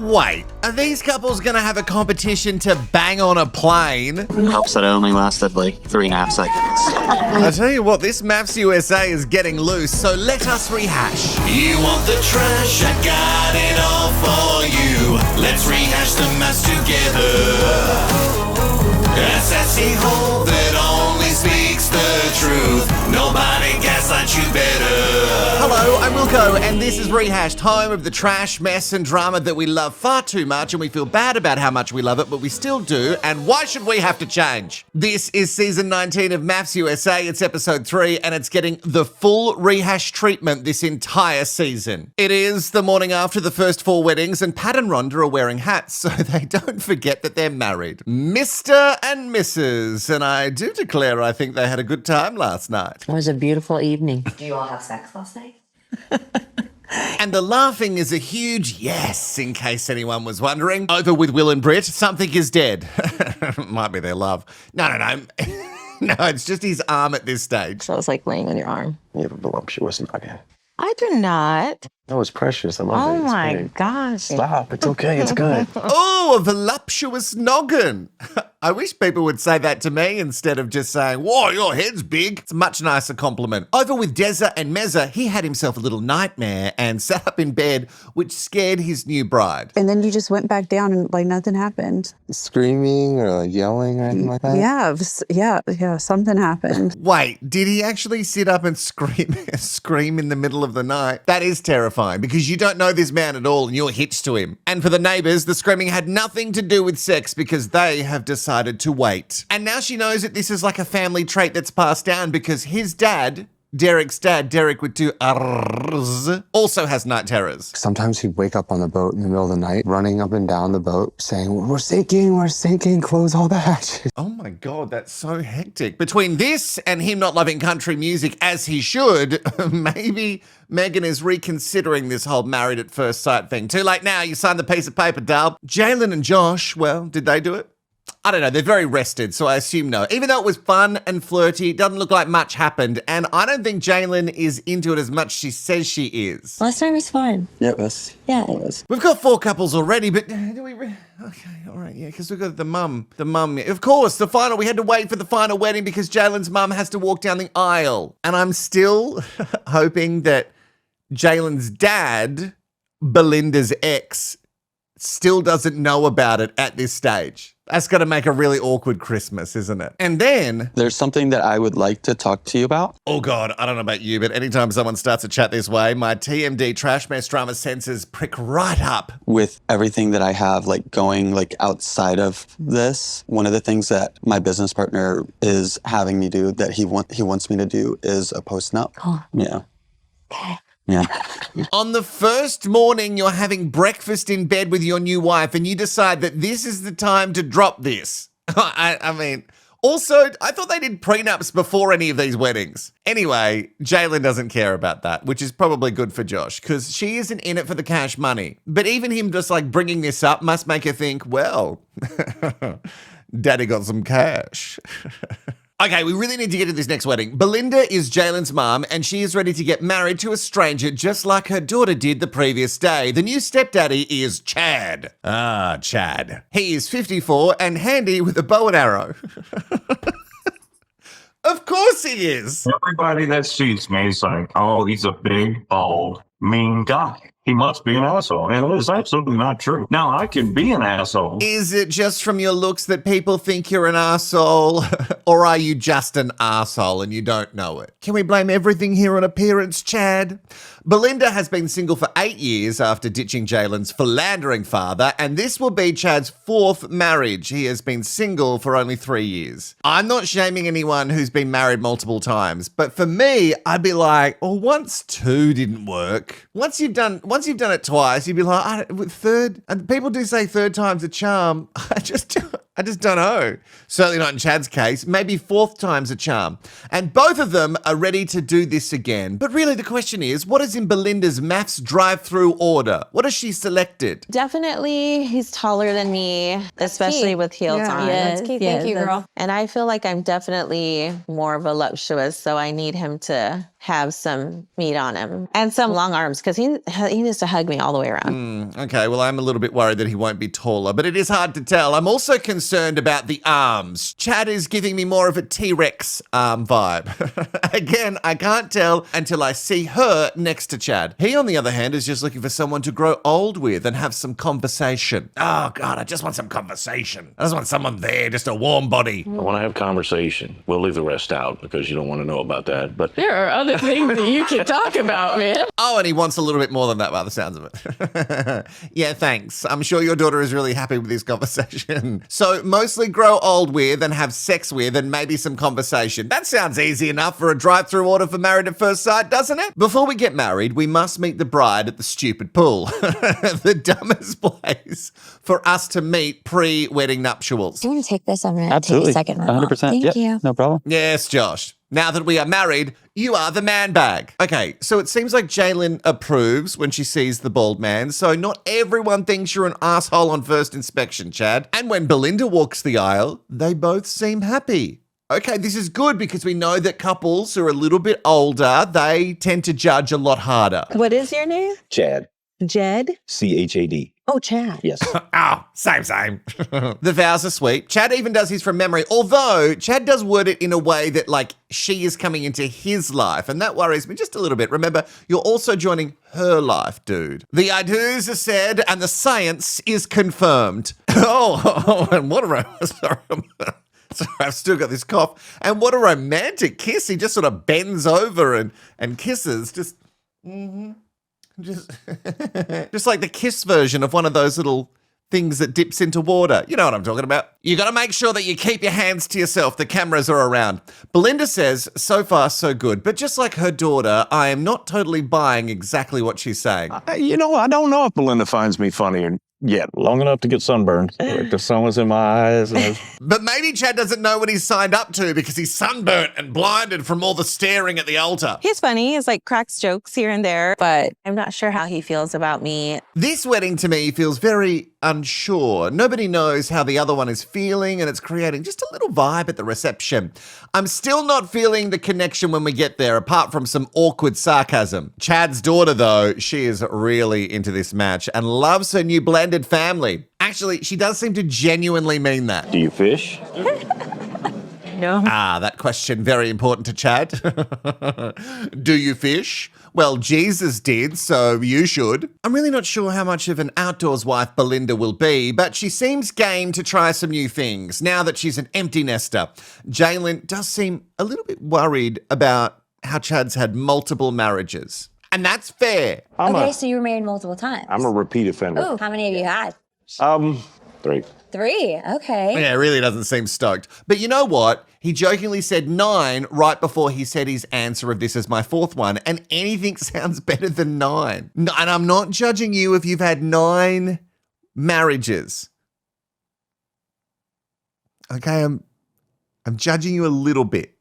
Wait, are these couples gonna have a competition to bang on a plane? Helps that it only lasted like 3.5 seconds. I tell you what, this MAFS USA is getting loose, so let us rehash. You want the trash? I got it all for you. Let's rehash the MAFS together. A sassy hole that only speaks the truth. Nobody gaslights you better. Hello, I'm Wilko, and this is Rehashed, home of the trash, mess, and drama that we love far too much, and we feel bad about how much we love it, but we still do, and why should we have to change? This is season 19 of MAFS USA, it's episode 3, and it's getting the full rehash treatment this entire season. It is the morning after the first 4 weddings, and Pat and Rhonda are wearing hats, so they don't forget that they're married. Mr. and Mrs., and I do declare I think they had a good time last night. It was a beautiful evening. Do you all have sex last night? And the laughing is a huge yes, in case anyone was wondering. Over with Will and Brit, something is dead. Might be their love. No. No, it's just his arm at this stage. So it's like laying on your arm. You have a voluptuous noggin. I do not. No, it's precious. I love it. Oh It's my great. gosh. Stop. It's okay. It's good. Oh, a voluptuous noggin. I wish people would say that to me instead of just saying, whoa, your head's big. It's a much nicer compliment. Over with Dezza and Mezza, he had himself a little nightmare and sat up in bed, which scared his new bride. And then you just went back down and like nothing happened. Screaming or like yelling or anything like that? Yeah, something happened. Wait, did he actually sit up and scream in the middle of the night? That is terrifying because you don't know this man at all and you're hitched to him. And for the neighbours, the screaming had nothing to do with sex because they have decided to wait. And now she knows that this is like a family trait that's passed down because his dad, Derek's dad, Derek with 2 R's, also has night terrors. Sometimes he'd wake up on the boat in the middle of the night, running up and down the boat, saying, we're sinking, close all the hatches. Oh my God, that's so hectic. Between this and him not loving country music as he should, maybe Megan is reconsidering this whole married at first sight thing. Too late now, you signed the piece of paper, Dal. Jalyn and Josh, well, did they do it? I don't know, they're very rested, so I assume no. Even though it was fun and flirty, it doesn't look like much happened, and I don't think Jalyn is into it as much as she says she is. Last time was fun. Yeah, it was. Yeah. It was. We've got 4 couples already, but do we... Okay, all right, yeah, because we've got the mum. Of course, we had to wait for the final wedding because Jalen's mum has to walk down the aisle. And I'm still hoping that Jalen's dad, Belinda's ex, still doesn't know about it at this stage. That's going to make a really awkward Christmas, isn't it? And then... There's something that I would like to talk to you about. Oh God, I don't know about you, but anytime someone starts a chat this way, my TMD trash mess drama senses prick right up. With everything that I have like going like outside of this, one of the things that my business partner is having me do that he wants me to do is a Post-Nup. Oh. Yeah. Okay. Yeah. On the first morning, you're having breakfast in bed with your new wife and you decide that this is the time to drop this. I mean, also, I thought they did prenups before any of these weddings. Anyway, Jalyn doesn't care about that, which is probably good for Josh because she isn't in it for the cash money. But even him just like bringing this up must make her think, well, daddy got some cash. Okay, we really need to get to this next wedding. Belinda is Jalen's mom, and she is ready to get married to a stranger just like her daughter did the previous day. The new stepdaddy is Chad. Ah, Chad. He is 54 and handy with a bow and arrow. Of course he is. Everybody that sees me is like, oh, he's a big, bald, mean guy. He must be an asshole. And it is absolutely not true. Now, I can be an asshole. Is it just from your looks that people think you're an asshole? Or are you just an asshole and you don't know it? Can we blame everything here on appearance, Chad? Belinda has been single for 8 years after ditching Jalen's philandering father, and this will be Chad's 4th marriage. He has been single for only 3 years. I'm not shaming anyone who's been married multiple times, but for me, I'd be like, oh, once 2 didn't work. Once you've done it twice, you'd be like, third. And people do say 3rd time's a charm. I just don't know. Certainly not in Chad's case. Maybe 4th time's a charm. And both of them are ready to do this again. But really the question is, what is in Belinda's MAFS drive-through order? What has she selected? Definitely, he's taller than me, especially with heels on. That's key. Thank you, girl. And I feel like I'm definitely more voluptuous, so I need him to have some meat on him and some long arms because he needs to hug me all the way around. Okay, well, I'm a little bit worried that he won't be taller, but it is hard to tell. I'm also concerned about the arms. Chad is giving me more of a T-Rex arm vibe. Again, I can't tell until I see her next to Chad. He, on the other hand, is just looking for someone to grow old with and have some conversation. Oh, God, I just want some conversation. I just want someone there, just a warm body. I want to have conversation. We'll leave the rest out because you don't want to know about that. But there are other things that you can talk about, man. Oh, and he wants a little bit more than that by the sounds of it. Yeah, thanks. I'm sure your daughter is really happy with this conversation. So mostly grow old with and have sex with and maybe some conversation. That sounds easy enough for a drive-through order for Married at First Sight, doesn't it? Before we get married, we must meet the bride at the stupid pool. The dumbest place for us to meet pre-wedding nuptials. Do you want to take this? I'm going to Absolutely. take a second. 100%. Thank you. No problem. Yes, Josh. Now that we are married, you are the man bag. Okay, so it seems like Jalyn approves when she sees the bald man, so not everyone thinks you're an asshole on first inspection, Chad. And when Belinda walks the aisle, they both seem happy. Okay, this is good because we know that couples who are a little bit older, they tend to judge a lot harder. What is your name? Chad, Jed? CHAD. Oh, Chad. Yes. Oh, same. The vows are sweet. Chad even does his from memory, although Chad does word it in a way that, like, she is coming into his life, and that worries me just a little bit. Remember, you're also joining her life, dude. The I do's are said, and the science is confirmed. Oh, and what a... Sorry, I've still got this cough. And what a romantic kiss. He just sort of bends over and kisses. Just like the kiss version of one of those little things that dips into water. You know what I'm talking about. You got to make sure that you keep your hands to yourself. The cameras are around. Belinda says, so far, so good. But just like her daughter, I am not totally buying exactly what she's saying. I don't know if Belinda finds me funny yet. Long enough to get sunburned. Like the sun was in my eyes. But maybe Chad doesn't know what he's signed up to because he's sunburnt and blinded from all the staring at the altar. He's funny. He's like cracks jokes here and there, but I'm not sure how he feels about me. This wedding to me feels very unsure. Nobody knows how the other one is feeling, and it's creating just a little vibe at the reception. I'm still not feeling the connection when we get there, apart from some awkward sarcasm. Chad's daughter, though, she is really into this match and loves her new blended family. Actually, she does seem to genuinely mean that. Do you fish? No. Ah, that question very important to Chad. Do you fish? Well, Jesus did, so you should. I'm really not sure how much of an outdoors wife Belinda will be, but she seems game to try some new things now that she's an empty nester. Jalyn does seem a little bit worried about how Chad's had multiple marriages. And that's fair. So you were married multiple times. I'm a repeat offender. Oh, how many have you had? 3. 3. Okay. Yeah, really doesn't seem stoked. But you know what? He jokingly said 9 right before he said his answer of this is my 4th one, and anything sounds better than 9. And I'm not judging you if you've had 9 marriages. Okay, I'm judging you a little bit.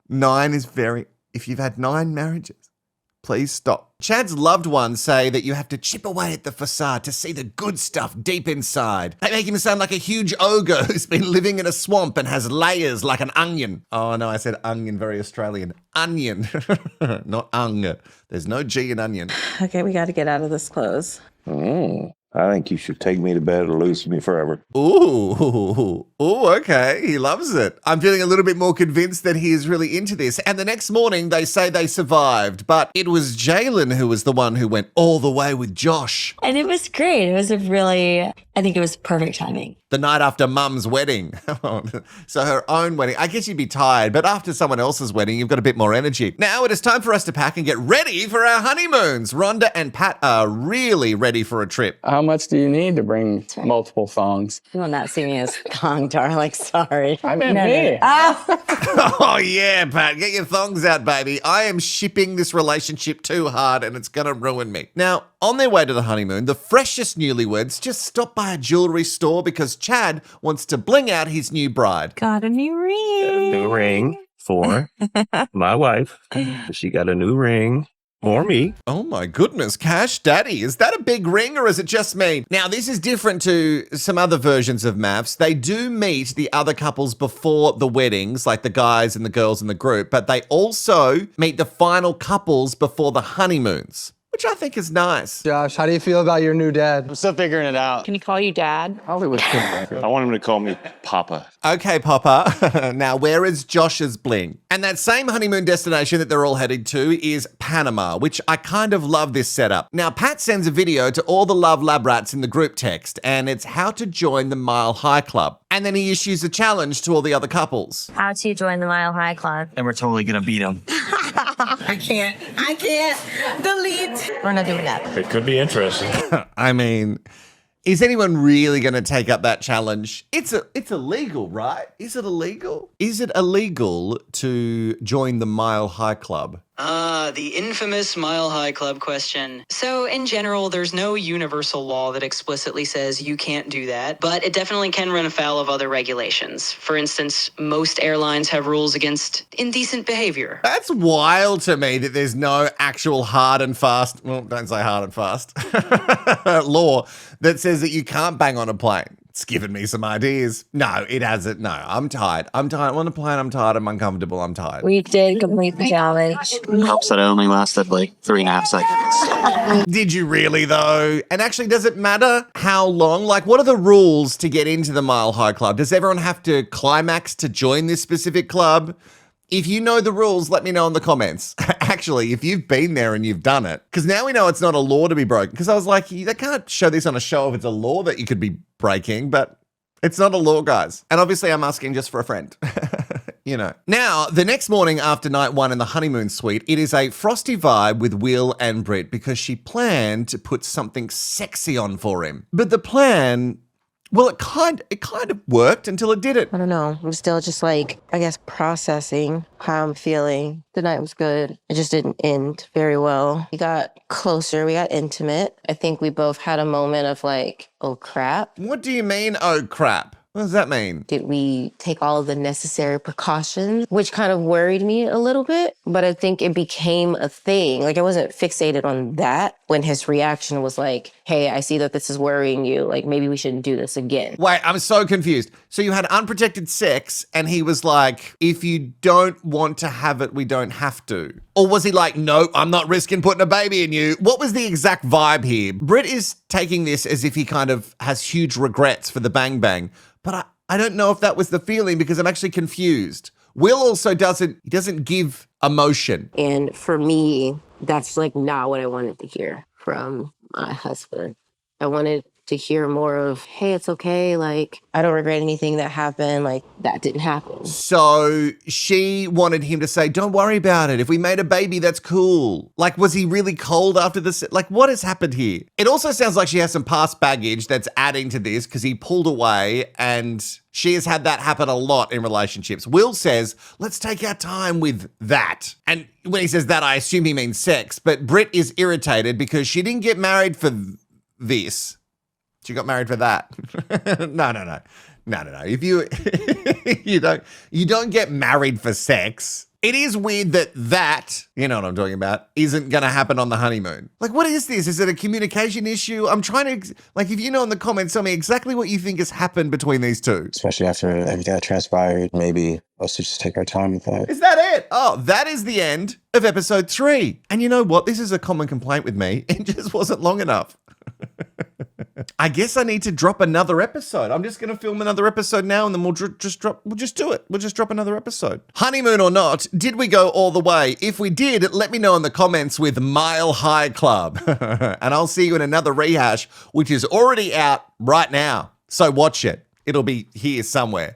9 is very... If you've had 9 marriages, please stop. Chad's loved ones say that you have to chip away at the facade to see the good stuff deep inside. They make him sound like a huge ogre who's been living in a swamp and has layers like an onion. Oh no, I said onion, very Australian. Onion, not ung. There's no G in onion. Okay, we got to get out of this clothes. I think you should take me to bed or lose me forever. Ooh, okay. He loves it. I'm feeling a little bit more convinced that he is really into this. And the next morning, they say they survived, but it was Jalyn who was the one who went all the way with Josh. And it was great. It was I think it was perfect timing. The night after Mum's wedding. So her own wedding. I guess you'd be tired, but after someone else's wedding, you've got a bit more energy. Now it is time for us to pack and get ready for our honeymoons. Rhonda and Pat are really ready for a trip. How much do you need to bring multiple thongs? You will not see me as thong, darling. Sorry. I meant me. Oh yeah, Pat, get your thongs out, baby. I am shipping this relationship too hard and it's gonna ruin me. Now, on their way to the honeymoon, the freshest newlyweds just stop by a jewelry store because Chad wants to bling out his new bride. Got a new ring. New ring for my wife. She got a new ring. Or me. Oh my goodness, Cash Daddy. Is that a big ring or is it just me? Now, this is different to some other versions of MAFS. They do meet the other couples before the weddings, like the guys and the girls in the group, but they also meet the final couples before the honeymoons, which I think is nice. Josh, how do you feel about your new dad? I'm still figuring it out. Can he call you dad? Probably was I want him to call me Papa. Okay, Papa. Now, where is Josh's bling? And that same honeymoon destination that they're all headed to is Panama, which I kind of love this setup. Now, Pat sends a video to all the Love Lab Rats in the group text, and it's how to join the Mile High Club. And then he issues a challenge to all the other couples. How to join the Mile High Club. And we're totally gonna beat him. I can't. Delete. We're not doing that. It could be interesting. I mean, is anyone really going to take up that challenge? It's illegal, right? Is it illegal? Is it illegal to join the Mile High Club? The infamous Mile High Club question. So in general, there's no universal law that explicitly says you can't do that, but it definitely can run afoul of other regulations. For instance, most airlines have rules against indecent behavior. That's wild to me that there's no actual hard and fast, well, don't say hard and fast, law that says that you can't bang on a plane. It's given me some ideas. No, it hasn't. No, I'm tired. I'm on a plane. I'm tired. I'm uncomfortable. I'm tired. We did complete the challenge. Helps that it only lasted like 3.5 seconds. Did you really though? And actually, does it matter how long? Like, what are the rules to get into the Mile High Club? Does everyone have to climax to join this specific club? If you know the rules, let me know in the comments. Actually, if you've been there and you've done it, because now we know it's not a law to be broken. Because I was like, they can't show this on a show if it's a law that you could be breaking, but it's not a law, guys. And obviously, I'm asking just for a friend. You know. Now, the next morning after night one in the honeymoon suite, it is a Frosty vibe with Will and Brit because she planned to put something sexy on for him. But the plan, well, it kind of worked until it didn't. I don't know. I'm still just like, I guess, processing how I'm feeling. The night was good. It just didn't end very well. We got closer. We got intimate. I think we both had a moment of like, oh, crap. What do you mean, oh, crap? What does that mean? Did we take all of the necessary precautions? Which kind of worried me a little bit, but I think it became a thing. Like I wasn't fixated on that when his reaction was like, hey, I see that this is worrying you. Like maybe we shouldn't do this again. Wait, I'm so confused. So you had unprotected sex and he was like, if you don't want to have it, we don't have to. Or was he like, no, I'm not risking putting a baby in you? What was the exact vibe here? Brit is taking this as if he kind of has huge regrets for the bang bang. But I don't know if that was the feeling because I'm actually confused. Will also doesn't give emotion. And for me, that's like not what I wanted to hear from my husband. I wanted to hear more of, hey, it's okay. Like, I don't regret anything that happened. Like, that didn't happen. So she wanted him to say, don't worry about it. If we made a baby, that's cool. Like, was he really cold after this? Like, what has happened here? It also sounds like she has some past baggage that's adding to this because he pulled away and she has had that happen a lot in relationships. Will says, let's take our time with that. And when he says that, I assume he means sex. But Brit is irritated because she didn't get married for this. She got married for that. No. If you don't get married for sex. It is weird that, you know what I'm talking about, isn't going to happen on the honeymoon. Like, what is this? Is it a communication issue? I'm trying to, like, if you know in the comments, tell me exactly what you think has happened between these two. Especially after everything that transpired, maybe us to just take our time with that. Is that it? Oh, that is the end of episode 3. And you know what? This is a common complaint with me. It just wasn't long enough. I guess I need to drop another episode. I'm just going to film another episode now and then we'll just do it. We'll just drop another episode. Honeymoon or not, did we go all the way? If we did, let me know in the comments with Mile High Club. And I'll see you in another rehash, which is already out right now. So watch it. It'll be here somewhere.